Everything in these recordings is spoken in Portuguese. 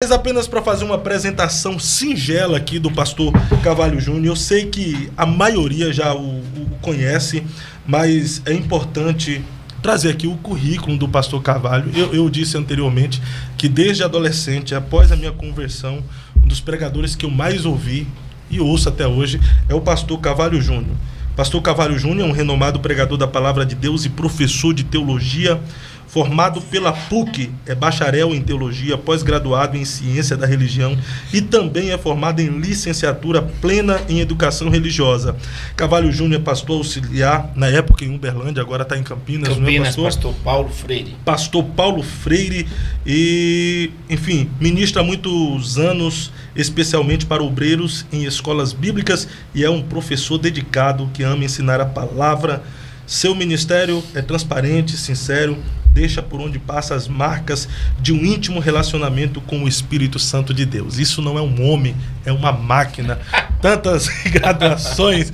Mas apenas para fazer uma apresentação singela aqui do pastor Carvalho Júnior. Eu sei que a maioria já o conhece, mas é importante trazer aqui o currículo do pastor Carvalho. Eu disse anteriormente que desde adolescente, após a minha conversão, um dos pregadores que eu mais ouvi e ouço até hoje é o pastor Carvalho Júnior. Pastor Carvalho Júnior é um renomado pregador da palavra de Deus e professor de teologia, formado pela PUC, é bacharel em teologia, pós-graduado em ciência da religião e também é formado em licenciatura plena em educação religiosa. Carvalho Júnior é pastor auxiliar, na época em Uberlândia, agora está em Campinas, não é, pastor Paulo Freire. Pastor Paulo Freire e, enfim, ministra há muitos anos, especialmente para obreiros em escolas bíblicas, e é um professor dedicado que ama ensinar a palavra. Seu ministério é transparente, sincero, deixa por onde passa as marcas de um íntimo relacionamento com o Espírito Santo de Deus. Isso não é um homem, é uma máquina. Tantas graduações,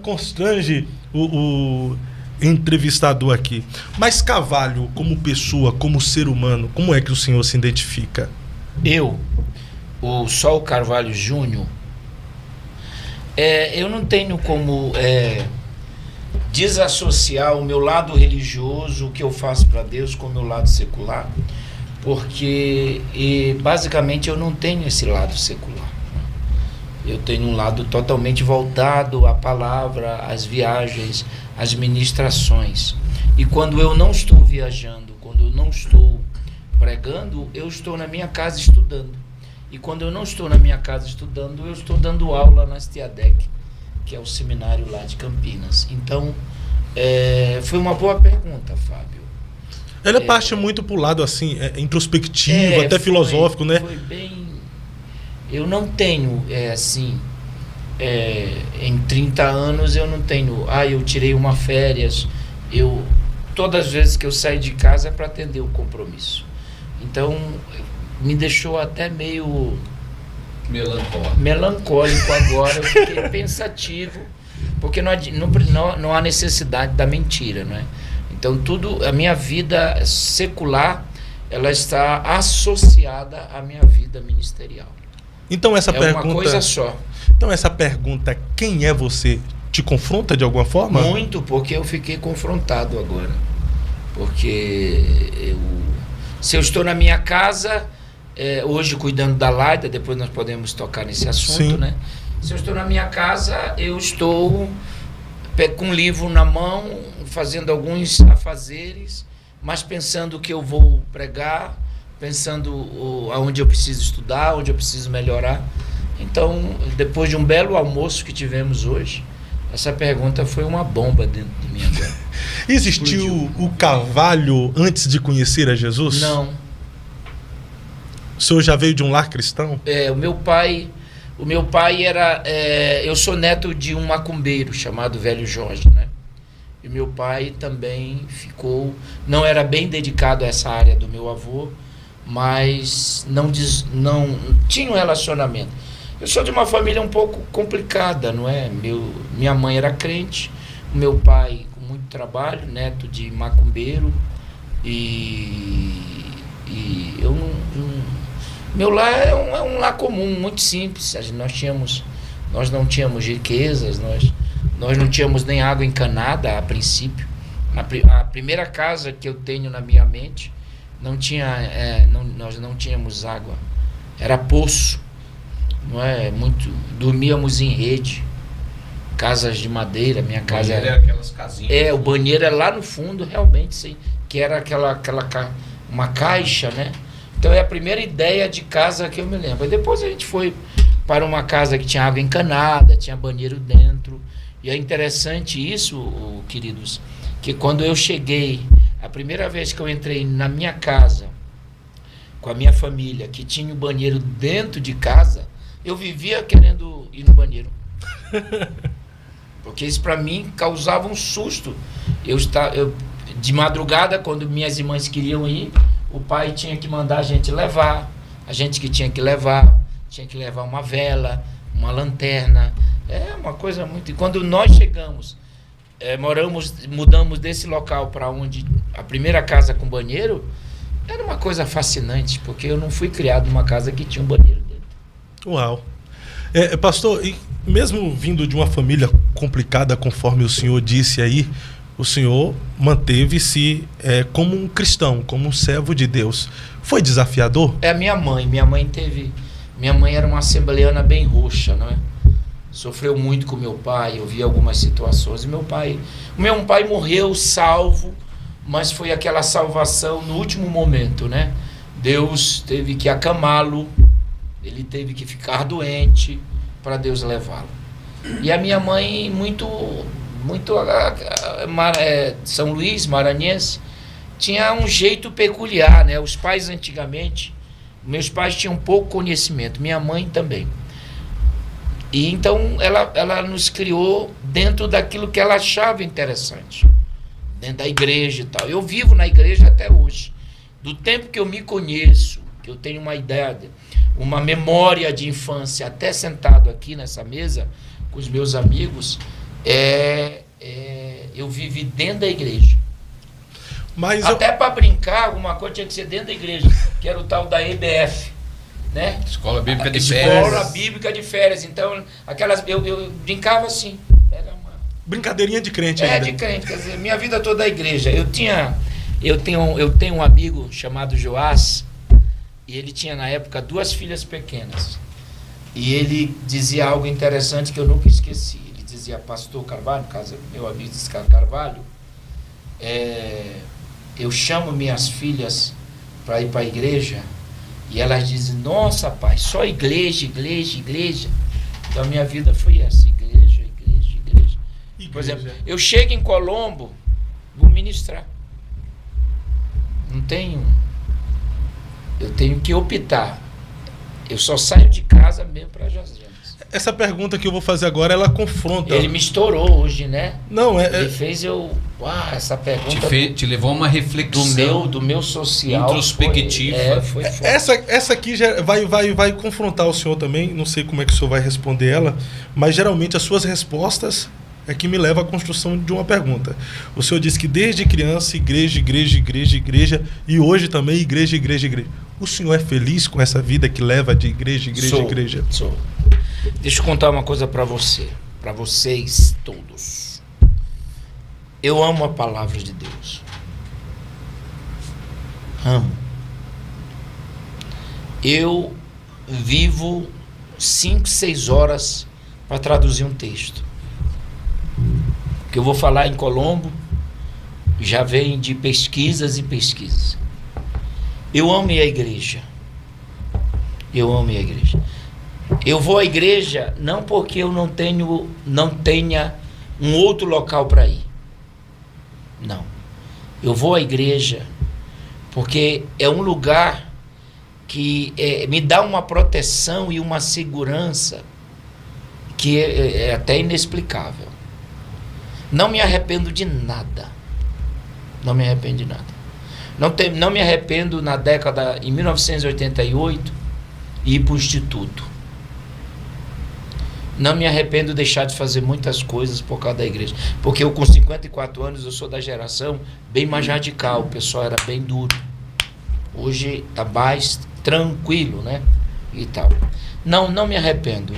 constrange o entrevistador aqui. Mas Carvalho, como pessoa, como ser humano, como é que o senhor se identifica? O Sol Carvalho Júnior, eu não tenho como desassociar o meu lado religioso, o que eu faço para Deus, com o meu lado secular, porque basicamente eu não tenho esse lado secular. Eu tenho um lado totalmente voltado à palavra, às viagens, às ministrações. E quando eu não estou viajando, quando eu não estou pregando, eu estou na minha casa estudando. E quando eu não estou na minha casa estudando, eu estou dando aula na STIADEC, que é o seminário lá de Campinas. Então, foi uma boa pergunta, Fábio. Ela parte muito para o lado assim, introspectivo, até filosófico, né? Foi bem... Eu não tenho, em 30 anos eu não tenho... eu tirei uma férias. Todas as vezes que eu saio de casa é para atender o compromisso. Então, me deixou até meio... melancólico agora. Eu fiquei pensativo, porque não há necessidade da mentira, não é? Então a minha vida secular, ela está associada à minha vida ministerial. Então essa pergunta, uma coisa só. Então essa pergunta, quem é você, te confronta de alguma forma? Muito, porque eu fiquei confrontado agora. Porque se eu estou na minha casa, hoje cuidando da Laida, depois nós podemos tocar nesse assunto, sim, né? Se eu estou na minha casa, eu estou com um livro na mão, fazendo alguns afazeres, mas pensando que eu vou pregar, pensando aonde eu preciso estudar, onde eu preciso melhorar. Então, depois de um belo almoço que tivemos hoje, essa pergunta foi uma bomba dentro de mim agora. Existiu o Carvalho antes de conhecer a Jesus? Não. O senhor já veio de um lar cristão? O meu pai era... eu sou neto de um macumbeiro chamado Velho Jorge, né? E meu pai também não era bem dedicado a essa área do meu avô, mas não tinha um relacionamento. Eu sou de uma família um pouco complicada, não é? Minha mãe era crente, o meu pai com muito trabalho, neto de macumbeiro, e eu meu lar é um lar comum, muito simples. Nós não tínhamos riquezas, nós não tínhamos nem água encanada a princípio. A primeira casa que eu tenho na minha mente nós não tínhamos água, era poço, não é? Dormíamos em rede, casas de madeira. Minha casa era aquelas casinhas. O banheiro é lá no fundo, realmente, sim, que era uma caixa, né? Então é a primeira ideia de casa que eu me lembro. E depois a gente foi para uma casa que tinha água encanada, tinha banheiro dentro. E é interessante isso, queridos, que quando eu cheguei, a primeira vez que eu entrei na minha casa, com a minha família, que tinha o banheiro dentro de casa, eu vivia querendo ir no banheiro. Porque isso para mim causava um susto. De madrugada, quando minhas irmãs queriam ir, o pai tinha que mandar a gente levar. A gente que tinha que levar uma vela, uma lanterna. É uma coisa muito... E quando nós chegamos, mudamos desse local para onde a primeira casa com banheiro, Era uma coisa fascinante, porque eu não fui criado numa casa que tinha um banheiro dentro. Uau. Pastor, e mesmo vindo de uma família complicada, conforme o senhor disse aí, o senhor manteve-se como um cristão, como um servo de Deus. Foi desafiador? É a minha mãe. Minha mãe era uma assembleana bem roxa, não é? Sofreu muito com meu pai, eu vi algumas situações. E meu pai morreu salvo, mas foi aquela salvação no último momento, né? Deus teve que acamá-lo, ele teve que ficar doente para Deus levá-lo. E a minha mãe, São Luís, maranhense, tinha um jeito peculiar, né? Os pais antigamente, meus pais tinham pouco conhecimento, minha mãe também. E então ela nos criou dentro daquilo que ela achava interessante, dentro da igreja e tal. Eu vivo na igreja até hoje. Do tempo que eu me conheço, que eu tenho uma ideia, uma memória de infância, até sentado aqui nessa mesa com os meus amigos, eu vivi dentro da igreja. Mas até para brincar, alguma coisa tinha que ser dentro da igreja, que era o tal da EBF, né? Escola Bíblica de Férias. Escola Bíblica de Férias. Então, eu brincava assim. Era uma brincadeirinha de crente ainda. De crente, quer dizer, minha vida toda é igreja. Eu tenho um amigo chamado Joás, e ele tinha na época 2 filhas pequenas. E ele dizia algo interessante que eu nunca esqueci. Ele dizia: Pastor Carvalho, no caso, meu amigo disse Carvalho, eu chamo minhas filhas para ir para a igreja e elas dizem: nossa, pai, só igreja, igreja, igreja. Então a minha vida foi essa: igreja, igreja, igreja. Por exemplo, eu chego em Colombo, vou ministrar. Eu tenho que optar. Eu só saio de casa mesmo para Jasremas. Essa pergunta que eu vou fazer agora, ela confronta. Ele me estourou hoje, né? Não, Ele fez essa pergunta. Te levou a uma reflexão do meu social. Introspectiva. Foi essa aqui já vai confrontar o senhor também. Não sei como é que o senhor vai responder ela, mas geralmente as suas respostas é que me leva à construção de uma pergunta. O senhor disse que desde criança, igreja, igreja, igreja, igreja, e hoje também igreja, igreja, igreja. O senhor é feliz com essa vida que leva de igreja, igreja, igreja? Sou. Deixa eu contar uma coisa para vocês todos. Eu amo a palavra de Deus. Amo. Eu vivo 5, 6 horas para traduzir um texto. O que eu vou falar em Colombo já vem de pesquisas e pesquisas. Eu amo ir à igreja. Eu amo ir à igreja. Eu vou à igreja não porque eu não tenha um outro local para ir. Não. Eu vou à igreja porque é um lugar que me dá uma proteção e uma segurança que é até inexplicável. Não me arrependo de nada. Não me arrependo de nada. Não me arrependo em 1988, ir para o instituto. Não me arrependo de deixar de fazer muitas coisas por causa da igreja. Porque eu, com 54 anos, eu sou da geração bem mais radical. O pessoal era bem duro. Hoje está mais tranquilo, né? E tal. Não me arrependo.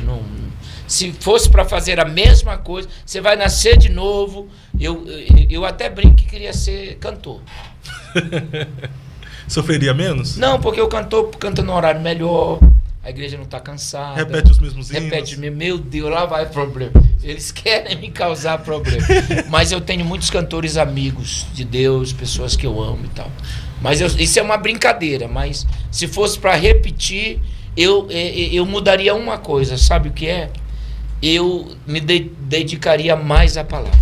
Se fosse para fazer a mesma coisa, você vai nascer de novo. Eu até brinco que queria ser cantor. Sofreria menos? Não, porque o cantor canta no horário melhor. A igreja não está cansada. Repete os mesmos hinos. Repete, meu Deus, lá vai problema. Eles querem me causar problema. Mas eu tenho muitos cantores amigos de Deus, pessoas que eu amo e tal. Mas isso é uma brincadeira. Mas se fosse para repetir, eu mudaria uma coisa. Sabe o que é? Eu me dedicaria mais à palavra.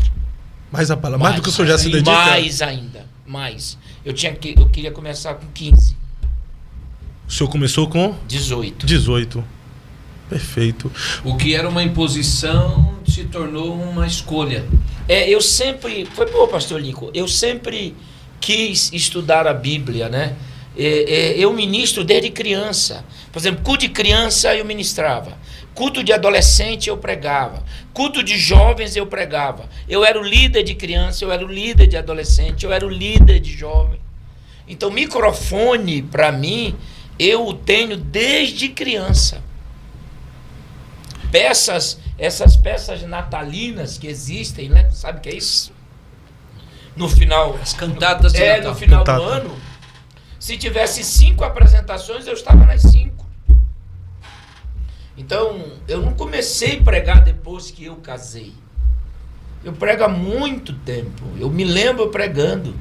Mais à palavra? Mais do que o senhor já se dedica? Mais ainda. Mais. Eu queria começar com 15. O senhor começou com? 18. 18. Perfeito. O que era uma imposição se tornou uma escolha. Eu sempre... Foi bom, pastor Lincoln. Eu sempre quis estudar a Bíblia, né? Eu ministro desde criança. Por exemplo, culto de criança eu ministrava. Culto de adolescente eu pregava. Culto de jovens eu pregava. Eu era o líder de criança, eu era o líder de adolescente, eu era o líder de jovem. Então, microfone, para mim, eu o tenho desde criança. Essas peças natalinas que existem, né? Sabe o que é isso? No final... As cantadas de Natal. No final do ano, se tivesse 5 apresentações, eu estava nas 5. Então, eu não comecei a pregar depois que eu casei. Eu prego há muito tempo. Eu me lembro pregando.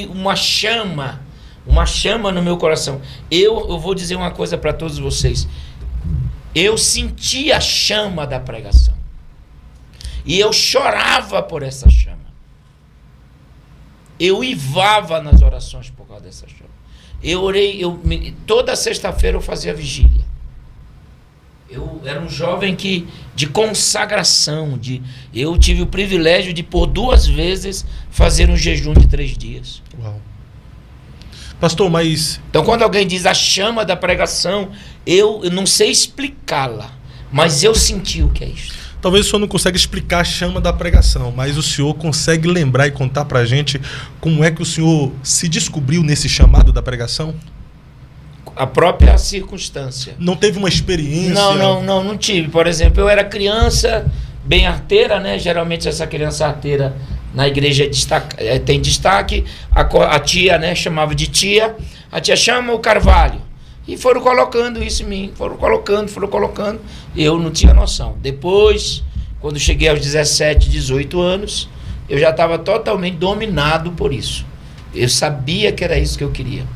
Uma chama no meu coração. Eu vou dizer uma coisa para todos vocês. Eu senti a chama da pregação. E eu chorava por essa chama. Eu uivava nas orações por causa dessa chama. Eu orei, toda sexta-feira eu fazia vigília. Eu era um jovem de consagração. Eu tive o privilégio de, por 2 vezes, fazer um jejum de 3 dias. Uau. Pastor, mas... Então, quando alguém diz a chama da pregação, eu não sei explicá-la, mas eu senti o que é isso. Talvez o senhor não consiga explicar a chama da pregação, mas o senhor consegue lembrar e contar pra gente como é que o senhor se descobriu nesse chamado da pregação? A própria circunstância. Não teve uma experiência? Não tive. Por exemplo, eu era criança, bem arteira, né? Geralmente essa criança arteira na igreja tem destaque. A tia, né, chamava de tia. A tia chama o Carvalho. E foram colocando isso em mim. Foram colocando. Eu não tinha noção. Depois, quando cheguei aos 17, 18 anos, eu já estava totalmente dominado por isso. Eu sabia que era isso que eu queria.